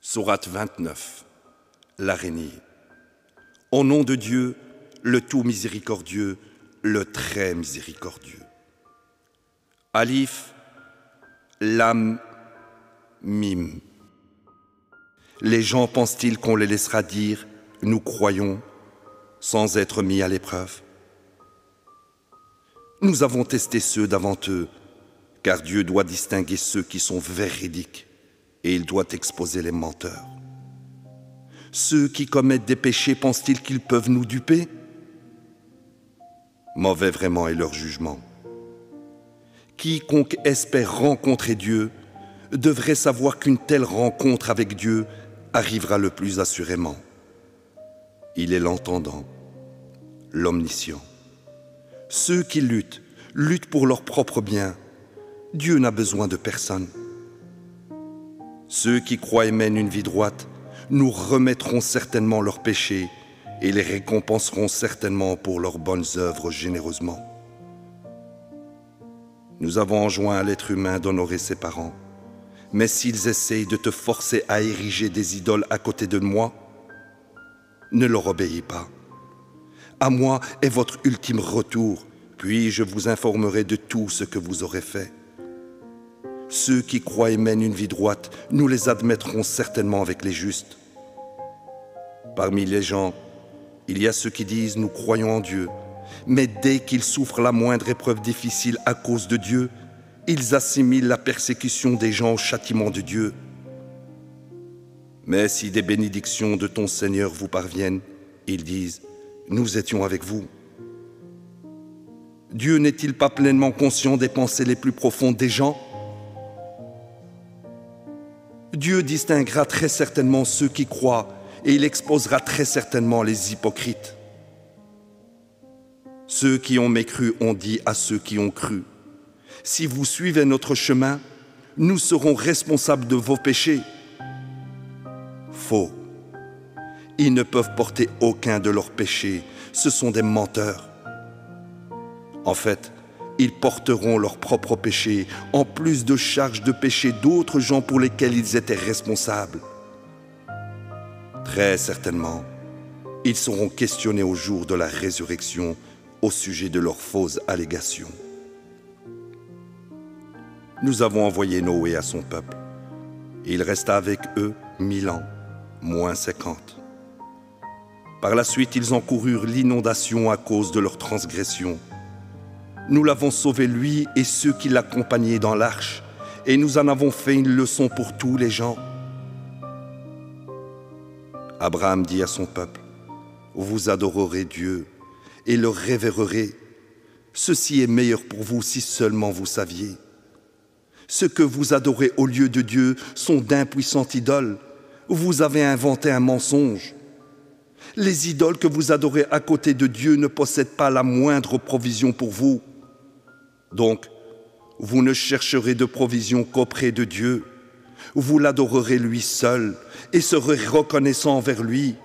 Sourate 29, l'araignée. Au nom de Dieu, le tout miséricordieux, le très miséricordieux. Alif, Lam, Mim. Les gens pensent-ils qu'on les laissera dire « nous croyons » sans être mis à l'épreuve? Nous avons testé ceux d'avant eux, car Dieu doit distinguer ceux qui sont véridiques et il doit exposer les menteurs. Ceux qui commettent des péchés pensent-ils qu'ils peuvent nous duper? Mauvais vraiment est leur jugement. Quiconque espère rencontrer Dieu devrait savoir qu'une telle rencontre avec Dieu arrivera le plus assurément. Il est l'entendant, l'omniscient. Ceux qui luttent pour leur propre bien. Dieu n'a besoin de personne. Ceux qui croient et mènent une vie droite nous remettront certainement leurs péchés et les récompenseront certainement pour leurs bonnes œuvres généreusement. Nous avons enjoint à l'être humain d'honorer ses parents, mais s'ils essayent de te forcer à ériger des idoles à côté de moi, ne leur obéis pas. À moi est votre ultime retour, puis je vous informerai de tout ce que vous aurez fait. Ceux qui croient et mènent une vie droite, nous les admettrons certainement avec les justes. Parmi les gens, il y a ceux qui disent « nous croyons en Dieu », mais dès qu'ils souffrent la moindre épreuve difficile à cause de Dieu, ils assimilent la persécution des gens au châtiment de Dieu. Mais si des bénédictions de ton Seigneur vous parviennent, ils disent « nous étions avec vous ». Dieu n'est-il pas pleinement conscient des pensées les plus profondes des gens? Dieu distinguera très certainement ceux qui croient et il exposera très certainement les hypocrites. Ceux qui ont mécru ont dit à ceux qui ont cru, « Si vous suivez notre chemin, nous serons responsables de vos péchés. » Faux. Ils ne peuvent porter aucun de leurs péchés, ce sont des menteurs. En fait, ils porteront leurs propres péchés, en plus de charges de péché d'autres gens pour lesquels ils étaient responsables. Très certainement, ils seront questionnés au jour de la résurrection au sujet de leurs fausses allégations. Nous avons envoyé Noé à son peuple. Il resta avec eux 1000 ans, moins 50. Par la suite, ils encoururent l'inondation à cause de leurs transgressions. Nous l'avons sauvé, lui et ceux qui l'accompagnaient dans l'arche, et nous en avons fait une leçon pour tous les gens. Abraham dit à son peuple, « Vous adorerez Dieu et le révérerez. Ceci est meilleur pour vous si seulement vous saviez. Ce que vous adorez au lieu de Dieu sont d'impuissantes idoles. Vous avez inventé un mensonge. Les idoles que vous adorez à côté de Dieu ne possèdent pas la moindre provision pour vous. Donc, vous ne chercherez de provision qu'auprès de Dieu. Vous l'adorerez lui seul et serez reconnaissant envers lui.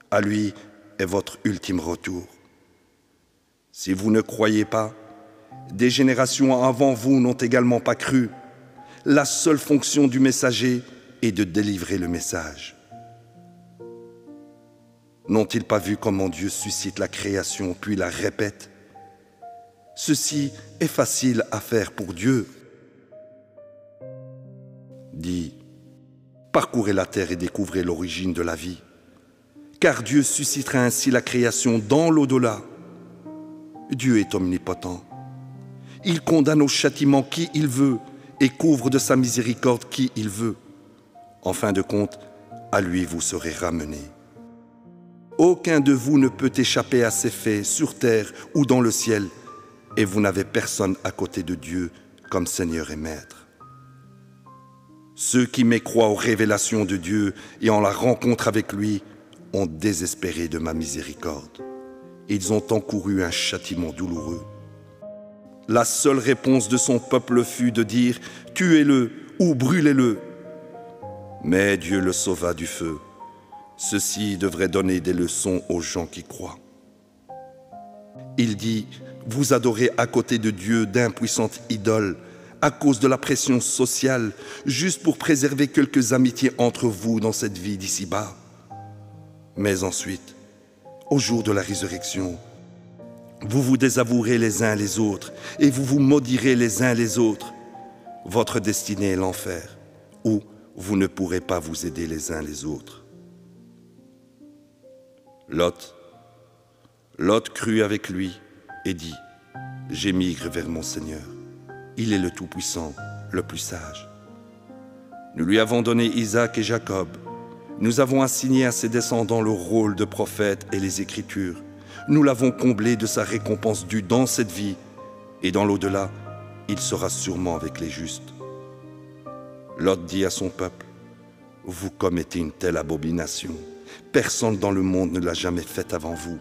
À lui est votre ultime retour. Si vous ne croyez pas, des générations avant vous n'ont également pas cru. La seule fonction du messager est de délivrer le message. N'ont-ils pas vu comment Dieu suscite la création puis la répète? Ceci est facile à faire pour Dieu. Dis, parcourez la terre et découvrez l'origine de la vie, car Dieu suscitera ainsi la création dans l'au-delà. Dieu est omnipotent. Il condamne au châtiment qui il veut et couvre de sa miséricorde qui il veut. En fin de compte, à lui vous serez ramenés. Aucun de vous ne peut échapper à ses faits sur terre ou dans le ciel, et vous n'avez personne à côté de Dieu comme Seigneur et Maître. Ceux qui mécroient aux révélations de Dieu et en la rencontre avec lui ont désespéré de ma miséricorde. Ils ont encouru un châtiment douloureux. La seule réponse de son peuple fut de dire « Tuez-le ou brûlez-le ». Mais Dieu le sauva du feu. Ceci devrait donner des leçons aux gens qui croient. Il dit « Vous adorez à côté de Dieu d'impuissantes idoles, à cause de la pression sociale, juste pour préserver quelques amitiés entre vous dans cette vie d'ici-bas. Mais ensuite, au jour de la résurrection, vous vous désavouerez les uns les autres et vous vous maudirez les uns les autres. Votre destinée est l'enfer, où vous ne pourrez pas vous aider les uns les autres. Lot crut avec lui et dit, « J'émigre vers mon Seigneur. Il est le Tout-Puissant, le plus sage. Nous lui avons donné Isaac et Jacob. Nous avons assigné à ses descendants le rôle de prophète et les Écritures. Nous l'avons comblé de sa récompense due dans cette vie, et dans l'au-delà, il sera sûrement avec les justes. » Lot dit à son peuple, « Vous commettez une telle abomination. Personne dans le monde ne l'a jamais faite avant vous.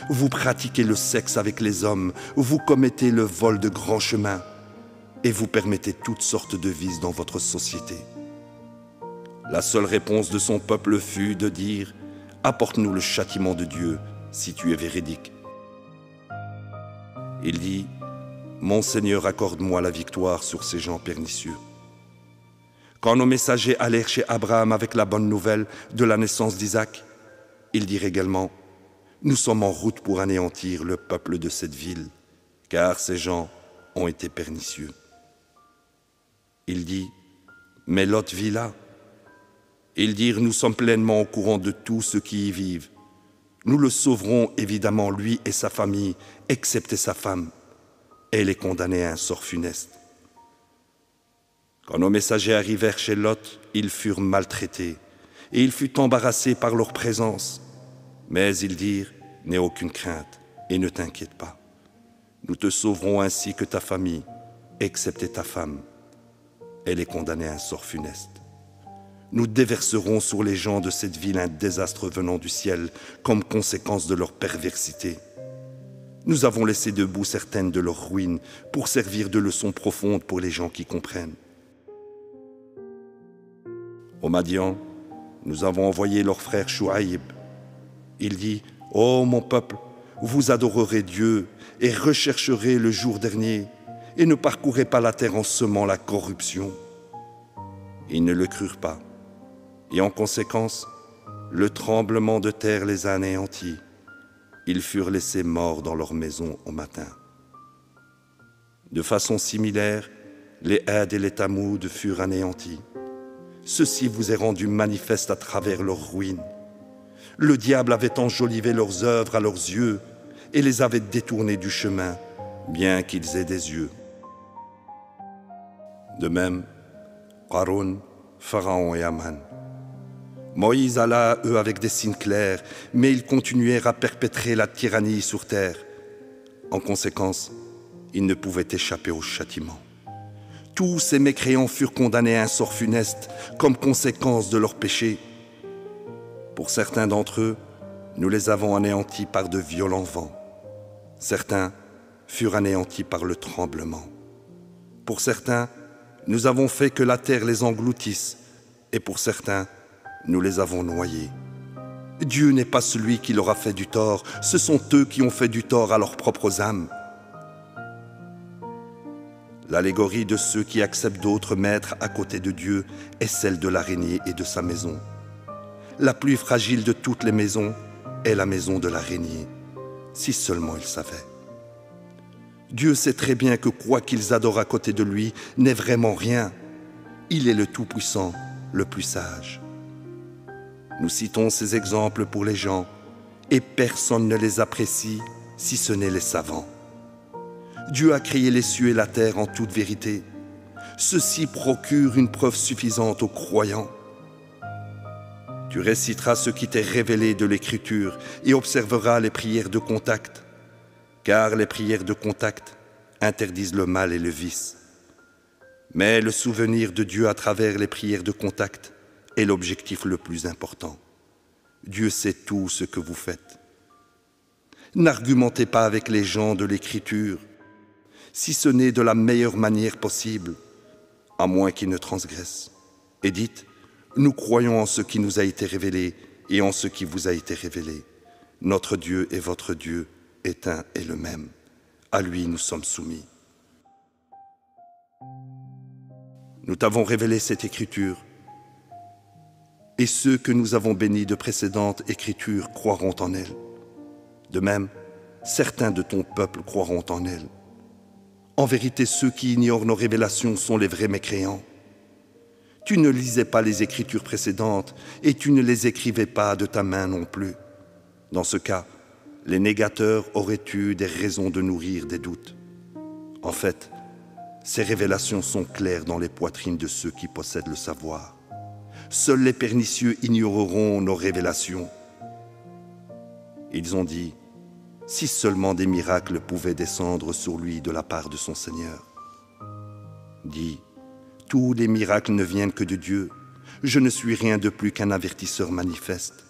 Vous pratiquez le sexe avec les hommes, vous commettez le vol de grands chemins, et vous permettez toutes sortes de vices dans votre société. » La seule réponse de son peuple fut de dire, « Apporte-nous le châtiment de Dieu, si tu es véridique. » Il dit, « Mon Seigneur, accorde-moi la victoire sur ces gens pernicieux. » Quand nos messagers allèrent chez Abraham avec la bonne nouvelle de la naissance d'Isaac, ils dirent également, « Nous sommes en route pour anéantir le peuple de cette ville, car ces gens ont été pernicieux. » Il dit, « Mais Lot vit là. » Ils dirent, « Nous sommes pleinement au courant de tous ceux qui y vivent. Nous le sauverons évidemment, lui et sa famille, excepté sa femme. Elle est condamnée à un sort funeste. » Quand nos messagers arrivèrent chez Lot, ils furent maltraités, et il fut embarrassé par leur présence. Mais ils dirent, « N'aie aucune crainte, et ne t'inquiète pas. Nous te sauverons ainsi que ta famille, excepté ta femme. Elle est condamnée à un sort funeste. Nous déverserons sur les gens de cette ville un désastre venant du ciel comme conséquence de leur perversité. Nous avons laissé debout certaines de leurs ruines pour servir de leçon profonde pour les gens qui comprennent. Au Madian, nous avons envoyé leur frère Chouaïb. Il dit, « Ô mon peuple, vous adorerez Dieu et rechercherez le jour dernier et ne parcourez pas la terre en semant la corruption. » Ils ne le crurent pas. Et en conséquence, le tremblement de terre les a anéantis. Ils furent laissés morts dans leur maison au matin. De façon similaire, les Had et les Tamoud furent anéantis. Ceci vous est rendu manifeste à travers leurs ruines. Le diable avait enjolivé leurs œuvres à leurs yeux et les avait détournés du chemin, bien qu'ils aient des yeux. De même, Qarun, Pharaon et Aman. Moïse alla à eux avec des signes clairs, mais ils continuèrent à perpétrer la tyrannie sur terre. En conséquence, ils ne pouvaient échapper au châtiment. Tous ces mécréants furent condamnés à un sort funeste comme conséquence de leurs péchés. Pour certains d'entre eux, nous les avons anéantis par de violents vents. Certains furent anéantis par le tremblement. Pour certains, nous avons fait que la terre les engloutisse, et pour certains, nous les avons noyés. Dieu n'est pas celui qui leur a fait du tort, ce sont eux qui ont fait du tort à leurs propres âmes. L'allégorie de ceux qui acceptent d'autres maîtres à côté de Dieu est celle de l'araignée et de sa maison. La plus fragile de toutes les maisons est la maison de l'araignée, si seulement ils savaient. Dieu sait très bien que quoi qu'ils adorent à côté de lui n'est vraiment rien. Il est le Tout-Puissant, le plus sage. Nous citons ces exemples pour les gens, et personne ne les apprécie si ce n'est les savants. Dieu a créé les cieux et la terre en toute vérité. Ceci procure une preuve suffisante aux croyants. Tu réciteras ce qui t'est révélé de l'Écriture et observeras les prières de contact, car les prières de contact interdisent le mal et le vice. Mais le souvenir de Dieu à travers les prières de contact est l'objectif le plus important. Dieu sait tout ce que vous faites. N'argumentez pas avec les gens de l'Écriture, si ce n'est de la meilleure manière possible, à moins qu'ils ne transgressent. Et dites, nous croyons en ce qui nous a été révélé et en ce qui vous a été révélé. Notre Dieu et votre Dieu est un et le même. À lui nous sommes soumis. Nous t'avons révélé cette écriture, et ceux que nous avons bénis de précédentes écritures croiront en elle. De même, certains de ton peuple croiront en elle. En vérité, ceux qui ignorent nos révélations sont les vrais mécréants. Tu ne lisais pas les écritures précédentes et tu ne les écrivais pas de ta main non plus. Dans ce cas, les négateurs auraient eu des raisons de nourrir des doutes. En fait, ces révélations sont claires dans les poitrines de ceux qui possèdent le savoir. Seuls les pernicieux ignoreront nos révélations. Ils ont dit, si seulement des miracles pouvaient descendre sur lui de la part de son Seigneur. Dis, tous les miracles ne viennent que de Dieu. Je ne suis rien de plus qu'un avertisseur manifeste.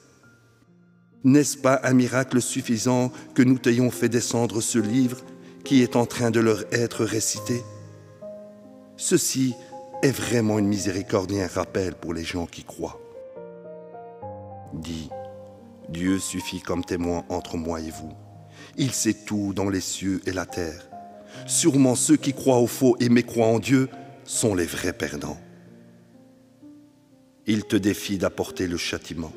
N'est-ce pas un miracle suffisant que nous t'ayons fait descendre ce livre qui est en train de leur être récité? Ceci est vraiment une miséricorde et un rappel pour les gens qui croient. Dis, Dieu suffit comme témoin entre moi et vous. Il sait tout dans les cieux et la terre. Sûrement ceux qui croient au faux et mécroient en Dieu sont les vrais perdants. Il te défie d'apporter le châtiment.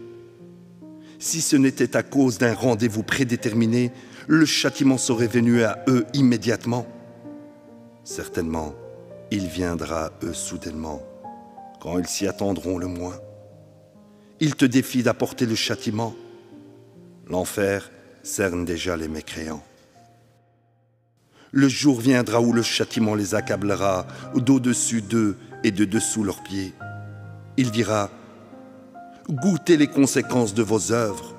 Si ce n'était à cause d'un rendez-vous prédéterminé, le châtiment serait venu à eux immédiatement. Certainement, il viendra à eux soudainement, quand ils s'y attendront le moins. Il te défie d'apporter le châtiment. L'enfer cerne déjà les mécréants. Le jour viendra où le châtiment les accablera d'au-dessus d'eux et de dessous leurs pieds. Il dira, goûtez les conséquences de vos œuvres.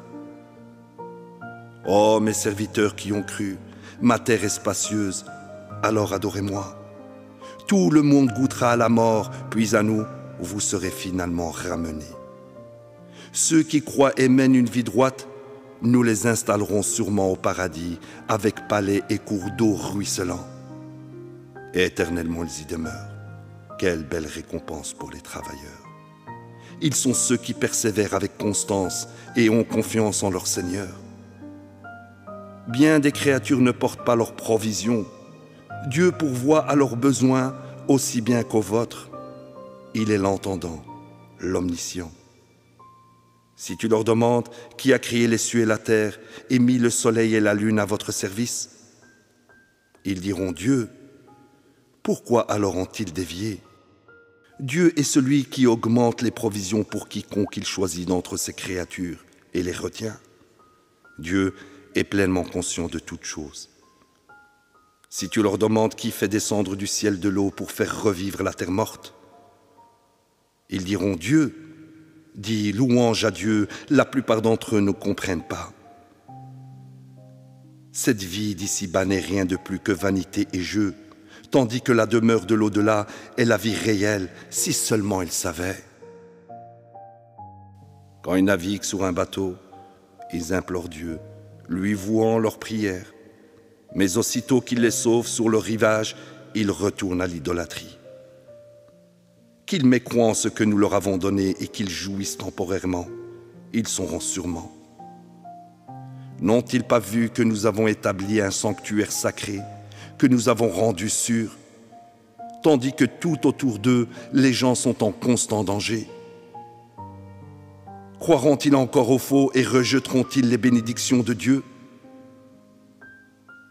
Ô mes serviteurs qui ont cru, ma terre est spacieuse, alors adorez-moi. Tout le monde goûtera à la mort, puis à nous, vous serez finalement ramenés. Ceux qui croient et mènent une vie droite, nous les installerons sûrement au paradis, avec palais et cours d'eau ruisselants. Et éternellement ils y demeurent. Quelle belle récompense pour les travailleurs. Ils sont ceux qui persévèrent avec constance et ont confiance en leur Seigneur. Bien des créatures ne portent pas leur provision. Dieu pourvoit à leurs besoins aussi bien qu'aux vôtres. Il est l'entendant, l'omniscient. Si tu leur demandes qui a créé les cieux et la terre et mis le soleil et la lune à votre service, ils diront Dieu. Pourquoi alors ont-ils dévié? Dieu est celui qui augmente les provisions pour quiconque il choisit d'entre ses créatures et les retient. Dieu est pleinement conscient de toutes choses. Si tu leur demandes qui fait descendre du ciel de l'eau pour faire revivre la terre morte, ils diront Dieu. Dis louange à Dieu, la plupart d'entre eux ne comprennent pas. Cette vie d'ici-bas n'est rien de plus que vanité et jeu, tandis que la demeure de l'au-delà est la vie réelle, si seulement ils savaient. Quand ils naviguent sur un bateau, ils implorent Dieu, lui vouant leurs prières. Mais aussitôt qu'il les sauve sur le rivage, ils retournent à l'idolâtrie. Qu'ils mécroient en ce que nous leur avons donné et qu'ils jouissent temporairement, ils sauront sûrement. N'ont-ils pas vu que nous avons établi un sanctuaire sacré, que nous avons rendu sûr, tandis que tout autour d'eux, les gens sont en constant danger? Croiront-ils encore au faux et rejetteront-ils les bénédictions de Dieu?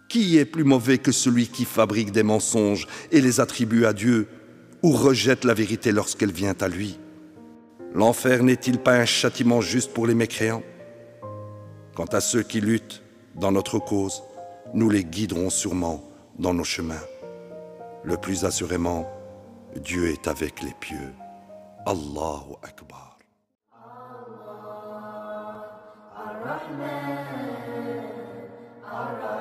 Qui est plus mauvais que celui qui fabrique des mensonges et les attribue à Dieu, ou rejette la vérité lorsqu'elle vient à lui? L'enfer n'est-il pas un châtiment juste pour les mécréants? Quant à ceux qui luttent dans notre cause, nous les guiderons sûrement dans nos chemins. Le plus assurément, Dieu est avec les pieux. Allahu Akbar. Allah, Ar-Rahman, Ar-Rahim.